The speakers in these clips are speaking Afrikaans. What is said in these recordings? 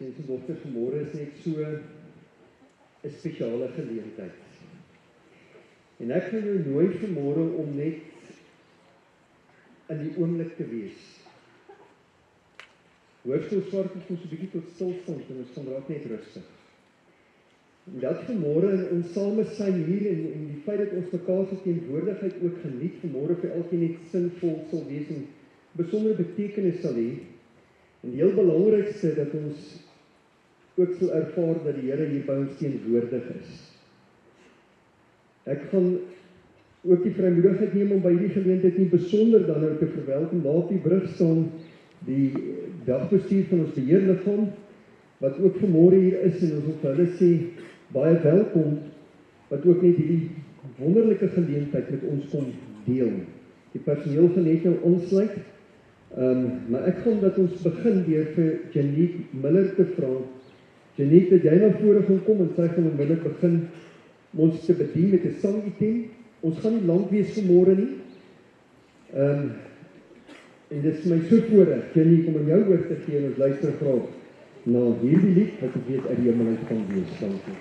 Sensenbofte vanmôre is net so 'n spesiale geleentheid. En ek gaan jou nooi vanmôre om net in die oomblik te wees. Hoofstel swart het ons 'n bietjie tot stilstand en ons gaan raak net rustig. En dat vanmôre in ons samesyn hier en die feit dat ons mekaar se teenwoordigheid ook geniet, vanmôre vir elkeen net sinvol sal wees en besondere betekenis sal hê. En die heel belangrikste dat ons ook sal ervaar dat die Here hier by ons teenwoordig is. Ek gaan ook die vrymoedigheid neem om by hierdie geleentheid nie besonder dan nou te verwelkom. Daar op die brug staan die dagbestuur van ons beheerliggaam, wat ook vanmôre hier is en ons wil vir hulle sê, baie welkom, wat ook net hierdie wonderlike geleentheid met ons kom deel. Die personeel gaan net nou aansluit, maar ek gaan dat ons begin deur vir Janique Miller te vra. Janique, dat jy na vore gaan kom en sy gaan onmiddellik begin om ons te bedien met 'n sangitem. Ons gaan nie lank wees vanmôre nie. En dit is my so voorreg, Janique, om aan jou woord te gee en ons luister graag na hierdie lied wat ek weet uit die hemel uit kan wees. Dankie.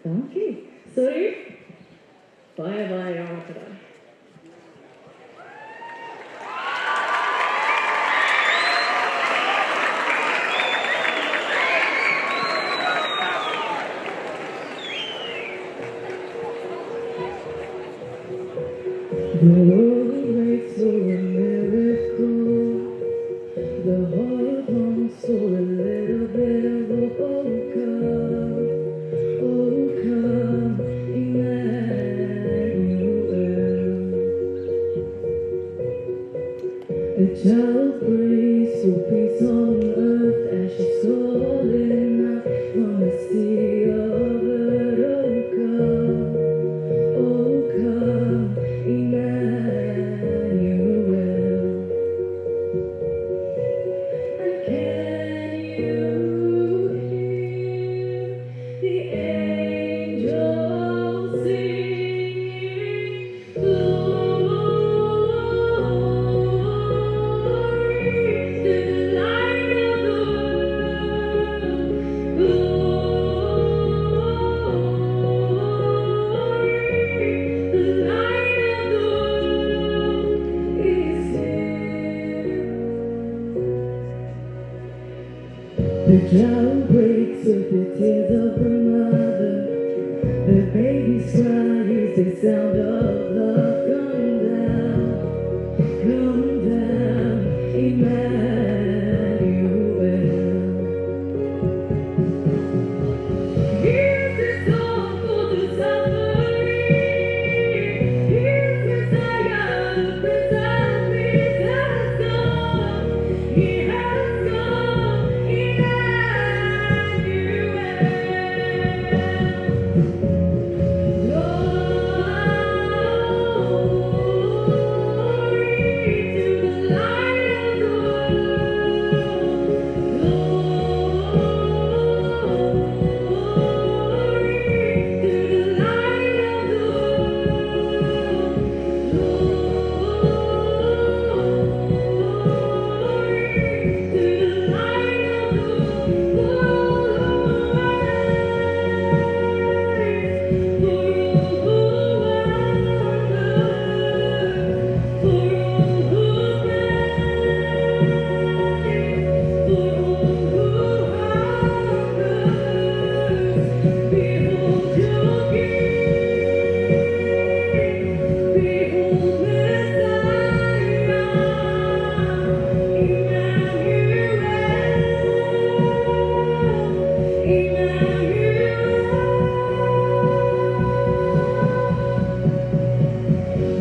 Dankie. Sorry. Baie jammer vir daai. The child breaks with the tears of her mother. The baby's cry is the sound of love. Come down, Emmanuel. Here's the song for the suffering. Here's Messiah, the Prince of Peace has come. He has come,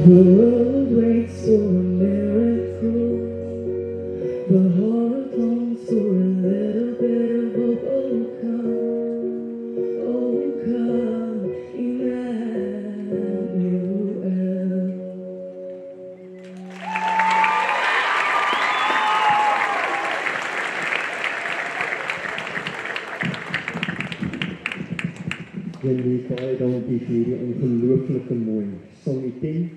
The world waits for Jenny, baie dankie vir hierdie ongelooflike mooi songetjie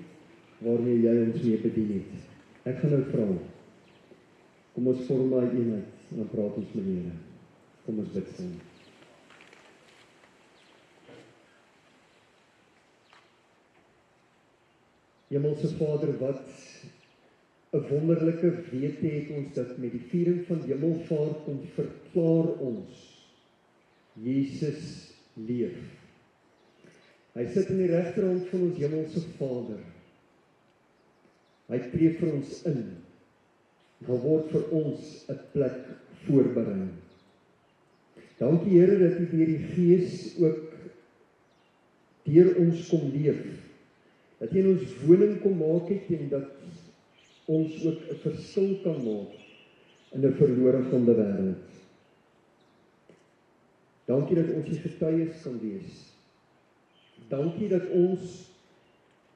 waarmee jy ons mee bedien het. Ek gaan nou vra. Kom ons vorm my eenheid en dan praat ons met die Here. Kom ons bid saam. Hemelse Vader, wat 'n wonderlike wete het ons dat met die viering van Hemelvaart kom verklaar ons Jesus leef. Hy sit in die regterhand van ons Hemelse Vader. Hy tree vir ons in. Daar word vir ons 'n plek voorberei. Dankie Here dat U deur die Gees ook deur ons kom leef. Dat U in ons woning kom maak het en dat ons ook 'n verskil kan maak in 'n verlore gaande wêreld. Dankie dat ons die getuies kan wees. Dankie dat ons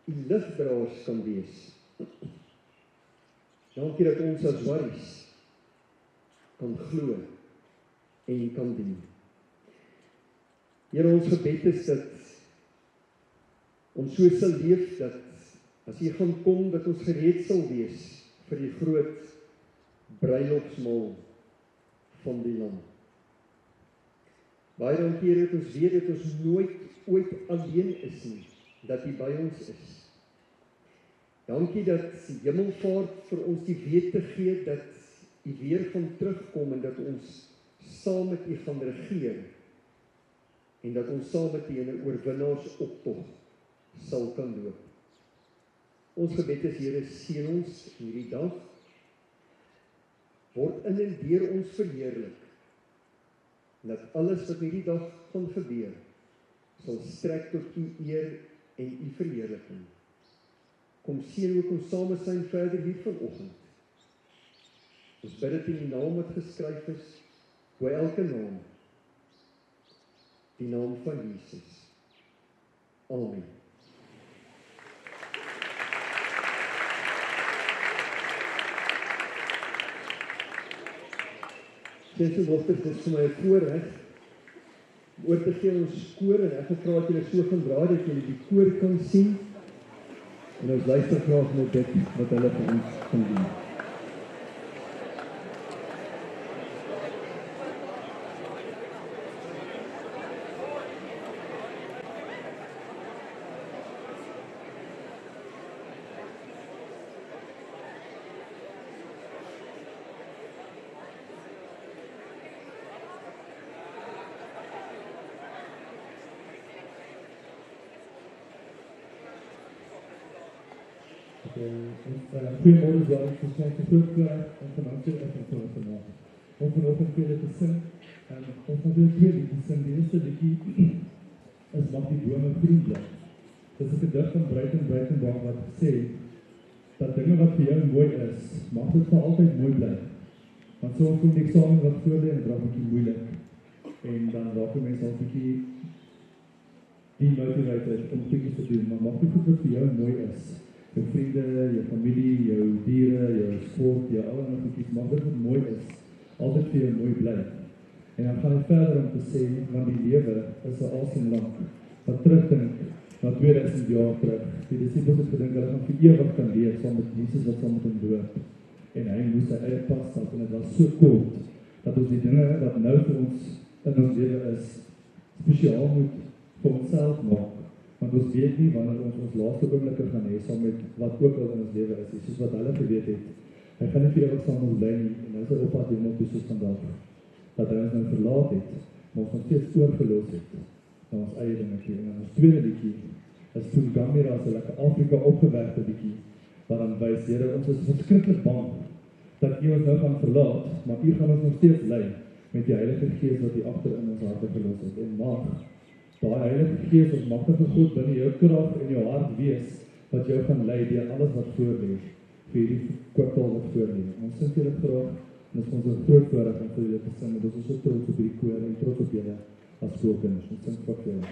U ligdraers kan wees. Dankie dat ons as warries kan glo en kan dien. Here, ons gebed is dat ons so sal leef dat as U gaan kom, dat ons gereed sal wees vir die groot bruilofsmaal van die Lam. Baie dankie Here dat ons weet dat ons nooit ooit alleen is nie, dat U by ons is. Dankie dat die Hemelvaart vir ons die wete gee dat U weer gaan terugkom en dat ons saam met U gaan regeer en dat ons saam met U in 'n oorwinnaarsoptog sal kan loop. Ons gebed is Here, seën ons hierdie dag, word in en deur ons verheerlik, en dat alles wat hierdie dag gaan gebeur, sal strek tot U eer en U verheerliking. Kom seën ook ons samesyn verder hier vanoggend. Ons bid dit in die naam wat geskryf is, bo elke naam, die naam van Jesus. Amen. Seuns en dogters, dit is vir my 'n voorreg om oor te gee aan ons koor en ek gevra dat julle so gaan draai dat julle die koor kan sien. En ons luister graag na dit wat hulle vir ons gaan doen. Goeiemorgen, wel, ik verslag de grootklaar en vanaf de effect van vandaag. Om vanochtend veel te zien, ons gaan weer twee liedjes zien. De eerste liedje is Mag die bome groen blijven. Dat is een gedicht van Breitenbach wat sê, dat dingen wat voor jou mooi is, mag het voor altijd mooi blijven. Want soms komt die examen wat voor en het raakt een beetje moeilijk. En dan raken mensen al een beetje die motivated om dingen te doen. Maar mag die goed wat voor jou mooi is. Jou vrienden, jou familie, jou dieren, jou sport, jou allemaal goedjes, mag dit wat mooi is, altijd vir jou mooi blijf. En dan gaan ek verder om te sê, want die lewe is 'n asemlang, wat terugdink na 2000 jaar terug. Die disciples het gedink, hulle gaan vir ewig kan leef, saam met Jesus wat saam met hom dood. En hy moes sy eie pad stap, en het was so kort, dat ons die dinge wat nou vir ons in ons lewe is, spesiaal moet vir onsself maak. Want ons weet nie wanneer ons ons laaste oomblikke gaan hê saam met wat ook al in ons lewe is, soos wat hulle geweet het. Hy gaan nie vir ewig saam ons bly nie, en hy is op pad hemel toe soos vandag. Dat hy ons nou verlaat het, maar ons nog steeds oorgelos het na ons eie dinge toe. En ons tweede liedjie is Toen Gamera, so lekker Afrika opgewerkte liedjie, wat dan wys, Here, ons is verskriklik bang dat U ons nou gaan verlaat, maar U gaan ons nog steeds lei met die Heilige Gees wat U agter in ons harte gelos het. En mag daai Heilige Gees ons magtige God binne jou krag en jou hart wees, wat jou gaan lei deur alles wat voor lê, vir hierdie kwartaal wat voor lê. Ons sing julle graag, en ons ons 'n groot voorreg om vir julle te sing, en ons is so trots op hierdie koor en trots op julle as skoolkinders. Ons sing vir julle.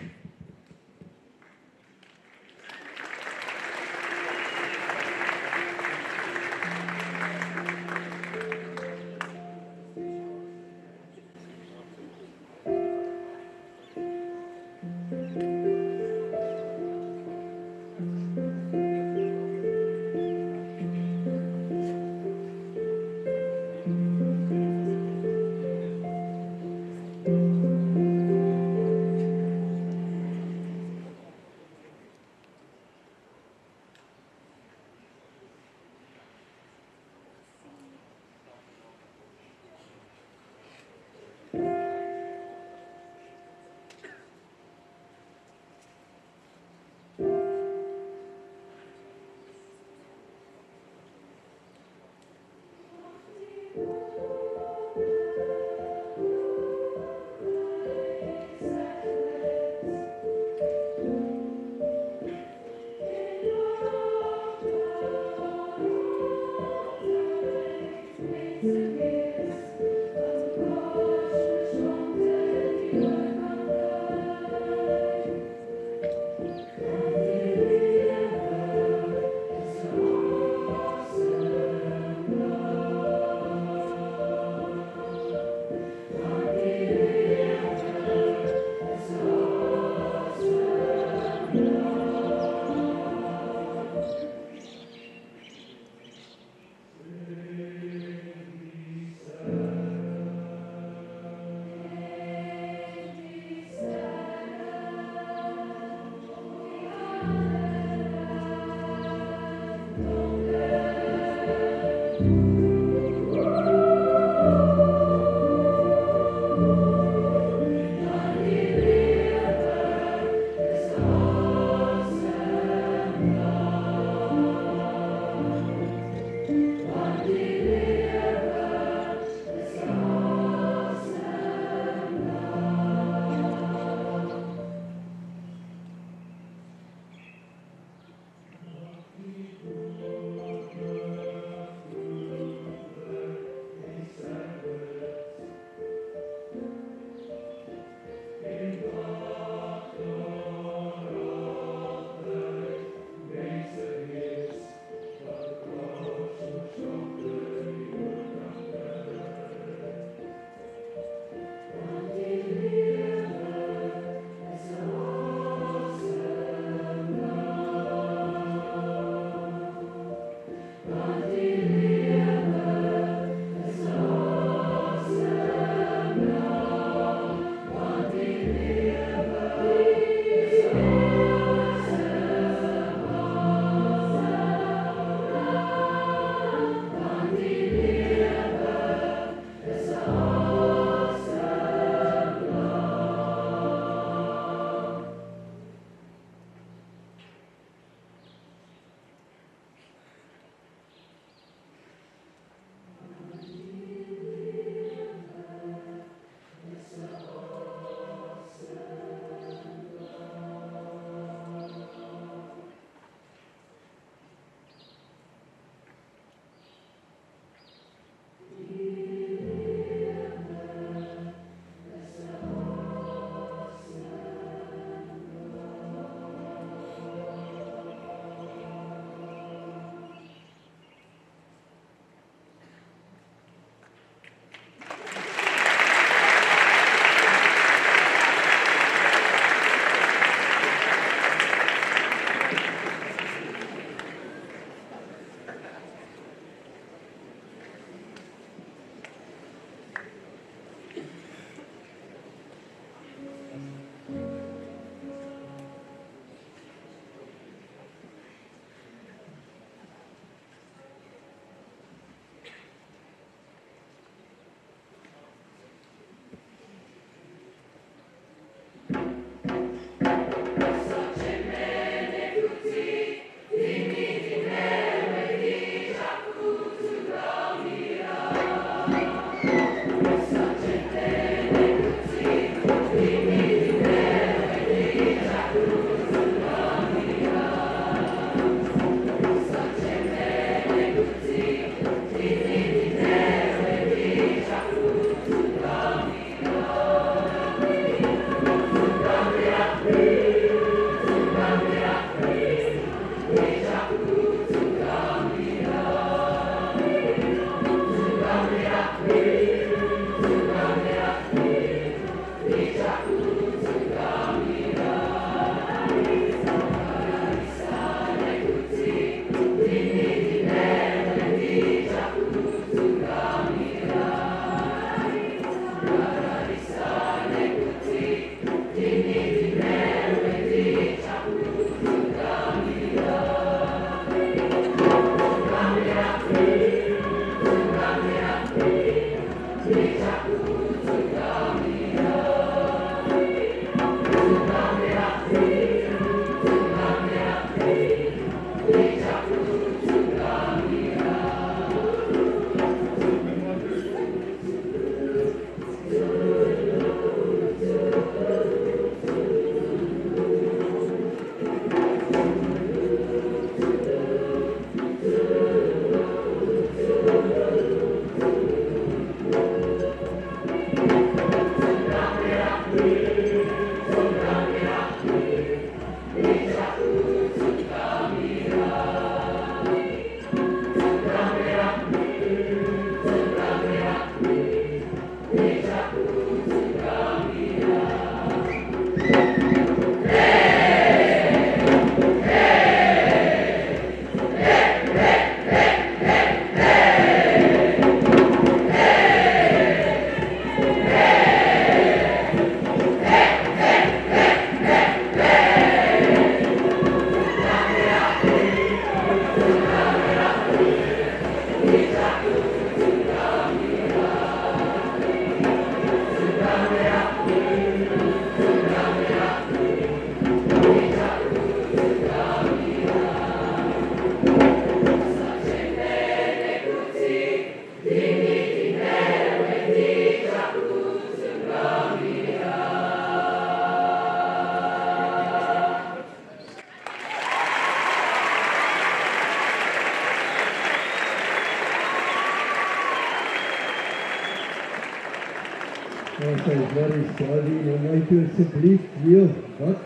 Wat is Daddy, na my toe asseblief, heel, wat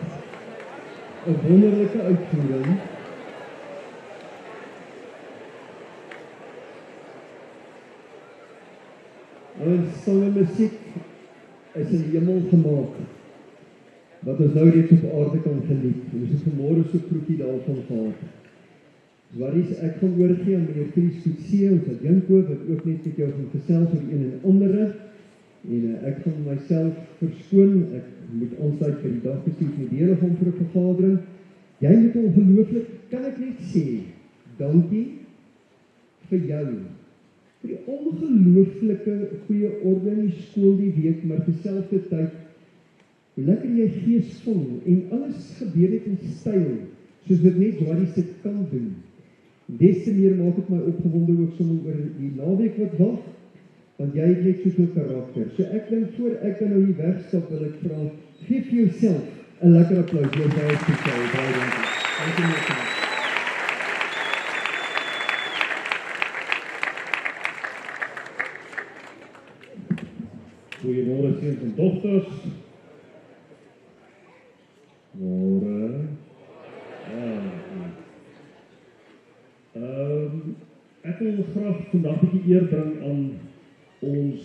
'n wonderlike uitvoering. Ons sang en musiek is in die hemel gemaak, wat ons nou reeds op aarde kan geniet. Ons het vanmôre so proekie daarvan gehad. Waries, ek gaan oorgee aan meneer Fries Coetzee, ons adjunkt wat ook net met jou gaan gesels oor een en andere. En ek gaan myself verskoon, ek moet aansluit vir die dagbestuur met dele van vir 'n vergadering. Jy moet ongelooflik, kan ek net sê, dankie vir jou. Vir die ongelooflike goeie orde in die skool die week, maar terselfdertyd, hoe lekker jy geesvol en alles gebeur het in styl, soos wat net Jwadie dit kan doen. Des te meer maak het my opgewonde ook sommer oor die naweek wat wag, want jy het net soveel karakter. So ek dink voor ek dan nou hier wegstap, wil ek vra, gee vir jouself 'n lekker applaus. Jy baie spesiaal, baie dankie. Dankie. Goeiemôre seuns en dogters. Môre. Ek wil graag vandag 'n bietjie eer bring aan ons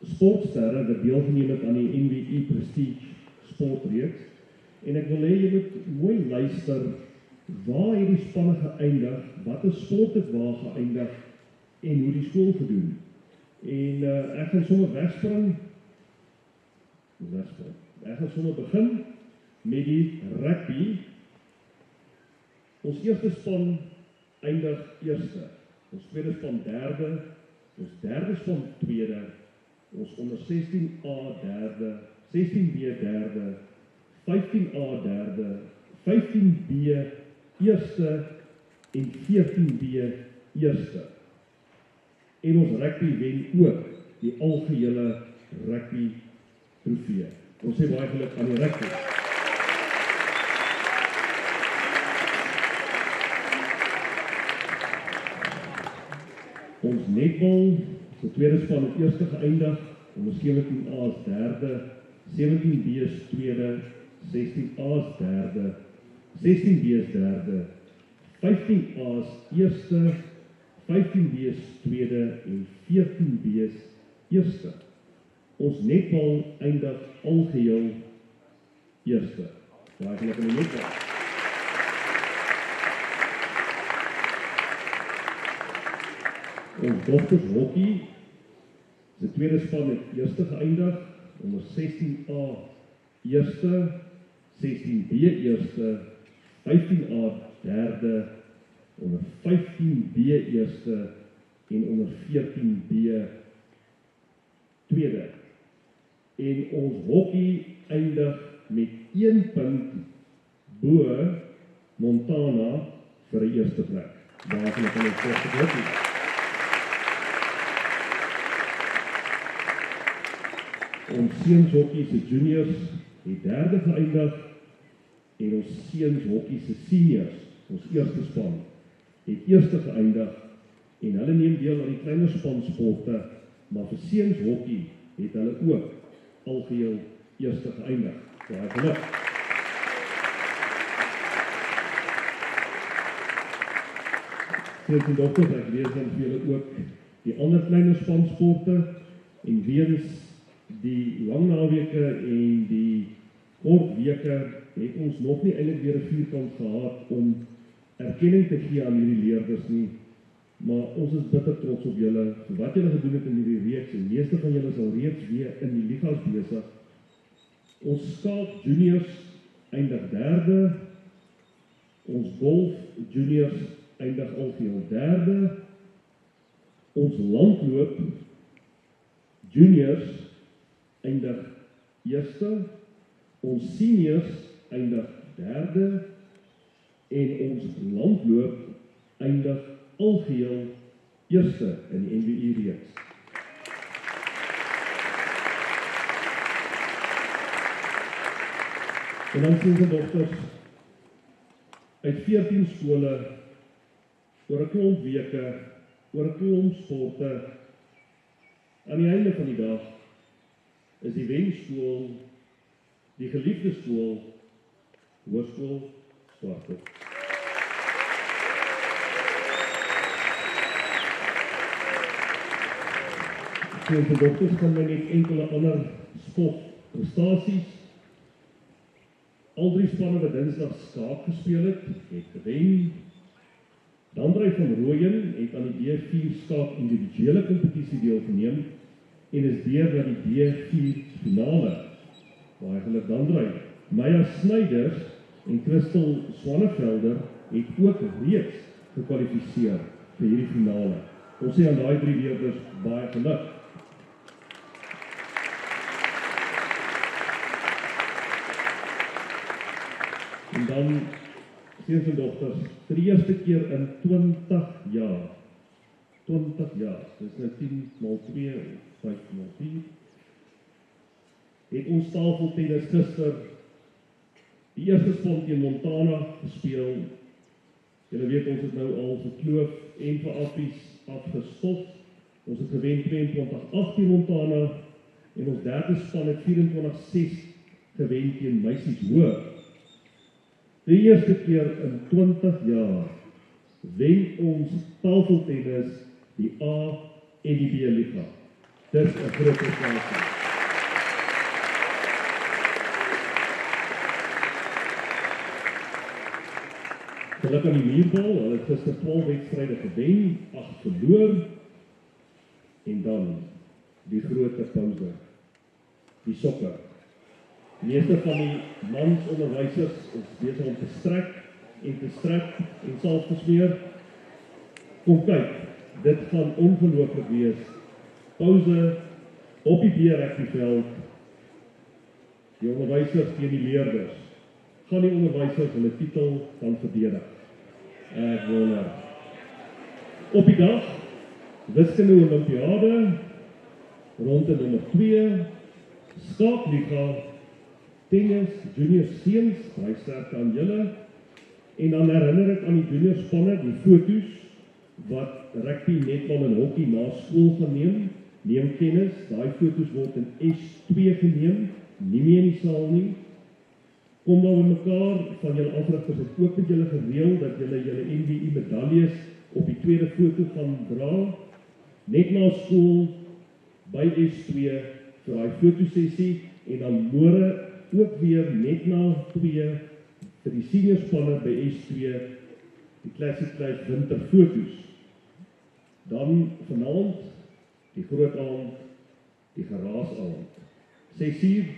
sportsterre wat deelgeneem het aan die NWI Prestige sportreeks. En ek wil hê jy moet mooi luister waar het die spanne geëindig, watter sport het waar geëindig en hoe die skool gedoen. En ek gaan sommer wegspring. Ek gaan sommer begin met die rugby. Ons eerste span eindig eerste. Ons tweede span derde. Ons derde span tweede. Ons onder 16A derde. 16B derde. 15A derde. 15B eerste en 14B eerste. En ons rugby wen ook die algehele rugby trofee. Ons sê baie geluk aan die rugby. Ons netbal, se tweede span het eerste geëindig, onder 17A's derde, 17B's tweede, 16A's derde, 16B's derde, 15A's eerste, 15B's tweede en 14B's eerste. Ons netbal eindig algeheel eerste. Baie geluk aan die netbal. Ons dogters hockey, se tweede span het eerste geëindig, onder 16A eerste, 16B eerste, 15A derde, onder 15B eerste en onder 14B tweede. En ons hockey eindig met 1 punt bo Montana vir die eerste plek. Baie geluk aan ons hockey. Ons seuns hockey se juniors het derde geëindig en ons seuns hockey se seniors, ons eerste span, het eerste geëindig en hulle neem deel aan die kleiner spansporte, maar vir seuns hockey het hulle ook algeheel eerste geëindig. Baie geluk. Seuns en dogters, ek lees dan vir julle ook die ander kleiner spansporte en weens die lang naweke en die kort weke het ons nog nie eintlik weer 'n vierkant gehad om erkenning te gee aan hierdie leerders nie, maar ons is bitter trots op julle vir wat julle gedoen het in hierdie reeks en meeste van julle is al reeds weer in die ligas besig. Ons skaak juniors eindig derde, ons golf juniors eindig algeheel derde, ons landloop juniors eindig eerste, ons seniors eindig derde en ons landloop eindig algeheel eerste in die NWI reeks. En dan sien ons dogters uit 14 skole oor 'n klomp weke, oor 'n klomp sporte aan die einde van die dag is die Wenskool, die geliefde skool, Hoërskool Swartkop. Seuns en dogters gaan my net enkele ander sportprestasies. Al 3 spanne wat Dinsdag skaak gespeel het gewen. Dandrey van Rooyen het aan die D4 skaak individuele kompetisie deelgeneem en is deur na die D4 finale. Baie geluk Dandrey. Maya Snyders en Christel Swanevelder het ook reeds gekwalifiseer vir hierdie finale. Ons sê aan daai 3 leerders baie geluk. En dan, seuns en dogters, vir die eerste keer in 20 jaar, dis nou 10 mal 2, 5 mal 4, het ons tafeltennis gister die eerste span teen Montana gespeel. Julle weet ons het nou al vir Kloof en vir Appies afgestof. Ons het gewen 22-8 teen Montana en ons derde span het 24-6 gewen teen Meisies Hoër. Die eerste keer in 20 jaar wen ons tafeltennis die A en die B liga. Dis 'n groot prestasie. Geluk aan die muurbal, hulle het gister 12 wedstryde gewen, 8 verloor en dan die groot pouse, die sokker. Die meeste van die mansonderwysers is besig om te strek en sal gesmeer. Kom kyk, dit gaan ongelooflik wees. Pouse op die B-rugbyveld. Die onderwysers teen die leerders. Gaan die onderwysers hulle titel kan verdedig. Ek wonder. Op die dag, wiskunde Olimpiade, ronde nommer 2, skaakliga, tennis, junior seuns, baie sterkte aan julle, en dan herinner ek aan die junior spanne, die foto's, wat rugby, netbal en hockey na skool gaan neem kennis, daai foto's word in S2 geneem, nie meer in die saal nie, kom dan met mekaar, van julle afrigters het ook met julle gereël, dat julle NBI medaljes op die tweede foto gaan dra, net na skool, by S2, vir die fotosessie, en dan môre ook weer net na 2 vir die seniorspanne by S2 die Classic Clash winterfoto's. Dan vanaand die groot aand, die geraasaand. 6:00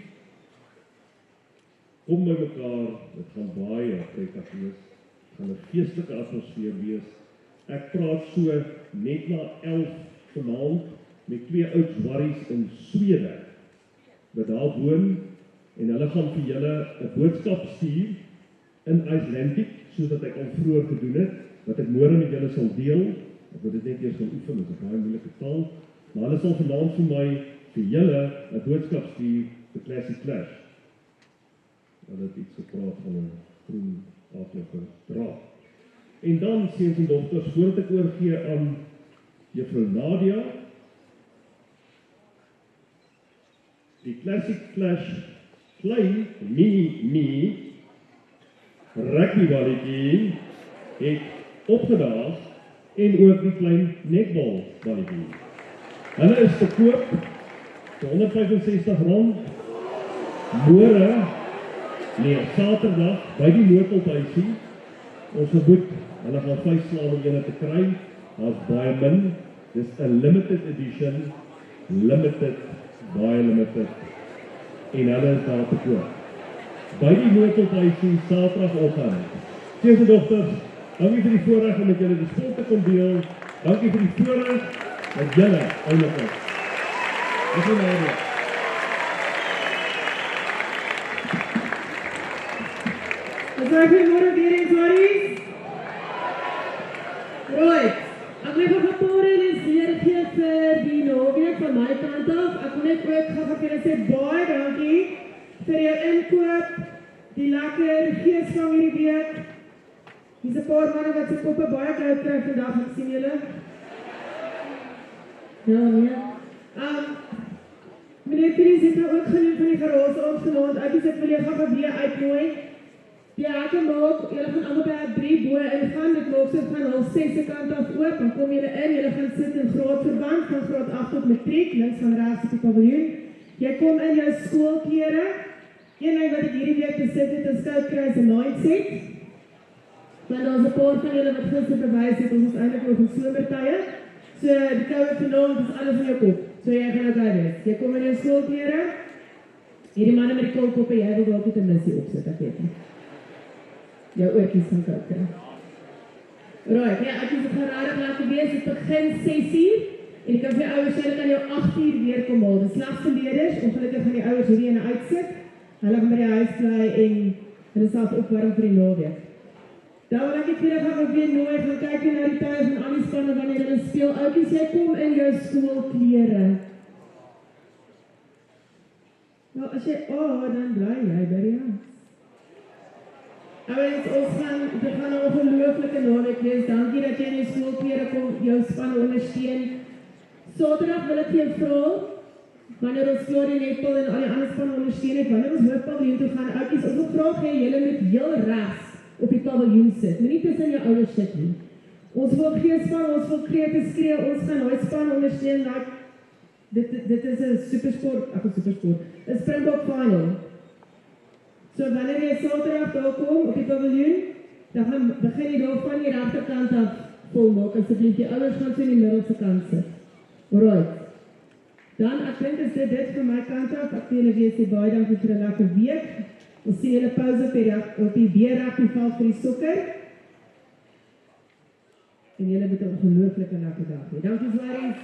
kom by mekaar, dit gaan baie prettig wees, dit gaan 'n feestelike atmosfeer wees. Ek praat so net na 11 vanaand met 2 oud warries in Swede wat daar woon. En hulle gaan vir julle 'n boodskap stuur in Icelandic, sodat ek al vroeër gedoen het, wat ek môre met julle sal deel. Ek wil dit net eers gaan oefen, dit is 'n baie moeilike taal, maar hulle sal vanaand vir my, vir julle, 'n boodskap stuur vir Classic Clash. Hulle het iets gepraat van 'n groen aardige draad. En dan, seuns en dogters, voordat ek oorgee aan Juffrou Nadia, die Classic Clash klein mini rugbyballetjie het opgedaag en ook die klein netbalballetjie. Hulle is te koop vir R165. Môre, Saterdag by die Noodhulphuisie. Ons vermoed, hulle gaan 5 slaan om julle te kry. Daar's baie min. Dis 'n limited edition, baie limited. En hulle is daar te koop. By die Noodhulphuisie Saterdagoggend. Seuns en dogters, dankie vir die voorreg om met julle die sport te kom deel. Dankie vir die voorreg dat julle oulik is. Dis nou weer. Goeiemôre weer eens, Maries. Right. Ek wil vir 'n paar realiseer gee vir die naweek van my kant af. Ek wil net ook gou vir julle sê baie dankie vir jou inkoop, die lekker gees van hierdie week. Hier's 'n paar manne wat se koppe baie koud kry vandag, ek sien julle. Ja, nee. Meneer Philips het nou ook genoem van die geraas ons vanaand. Ek sê wil jy gaan weer uitnooi. Die hekke maak, julle gaan allemaal by 3 boe ingaan, dit maak so van al 6 kant af oop, dan kom julle in, julle gaan sit in graadverband, van graad 8 tot matriek, links van rechts op die paviljoen. Jy kom in jou skoolklere, een ding wat ek hierdie week besit het, is Skoutkruis en Mindset, want daar is 'n paar van julle wat gister bewys het, ons is eintlik oor van somertye, so die koue vanaand is alles in jou kop, so jy gaan ook wees. Jy kom in jou skoolklere, hierdie manne met die koolkoppe, jy wil dalk net 'n missie opsit, ek weet nie. Jou oortjies gaan koud kry. Right, ja, ek is gaan rarig laat wees, dit begin 6:00, en ek kan vir ouers sê, hulle kan jou 8:00 weer kom haal. Dis slagsgeleerders, ongelukkig gaan die ouers hierdie ene uitsit, hulle gaan by die huis bly en hulle self opwarm vir die naweek. Dan wil ek weer gaan weer nooi, gaan kyk na die tye van al die spanne wanneer hulle speel. Oukies, jy kom in jou skoolklere. Nou, as jy dan bly jy by die huis. Ouens, dit gaan 'n ongelooflike naweek wees. Dankie dat jy in die skoolklere kom, jou span ondersteun. Saterdag wil ek jou vra, wanneer ons klaar die netbal en al die ander span ondersteun het, wanneer ons hoofpaviljoen toe gaan, oukies, ons wil graag hê julle moet heel regs op die paviljoen sit. Moenie tussen jou ouers sit nie. Ons wil geen span, ons wil krete skree, ons gaan nooit span ondersteun, like, dit is 'n supersport, 'n Springbok final. So wanneer jy Saterdag daar kom op die paviljoen, dan gaan begin jy daar van die regterkant af volmaak, asseblief die ouers gaan so in die middelste kant sit. Alright. Dan ek dink is dit van my kant af. Ek wil julle weer sê baie dankie vir 'n lekker week. Ons sien julle pouse op die B-rugbyveld vir die sokker. En julle het 'n ongelooflike lekker dag. Dankie Zwaries.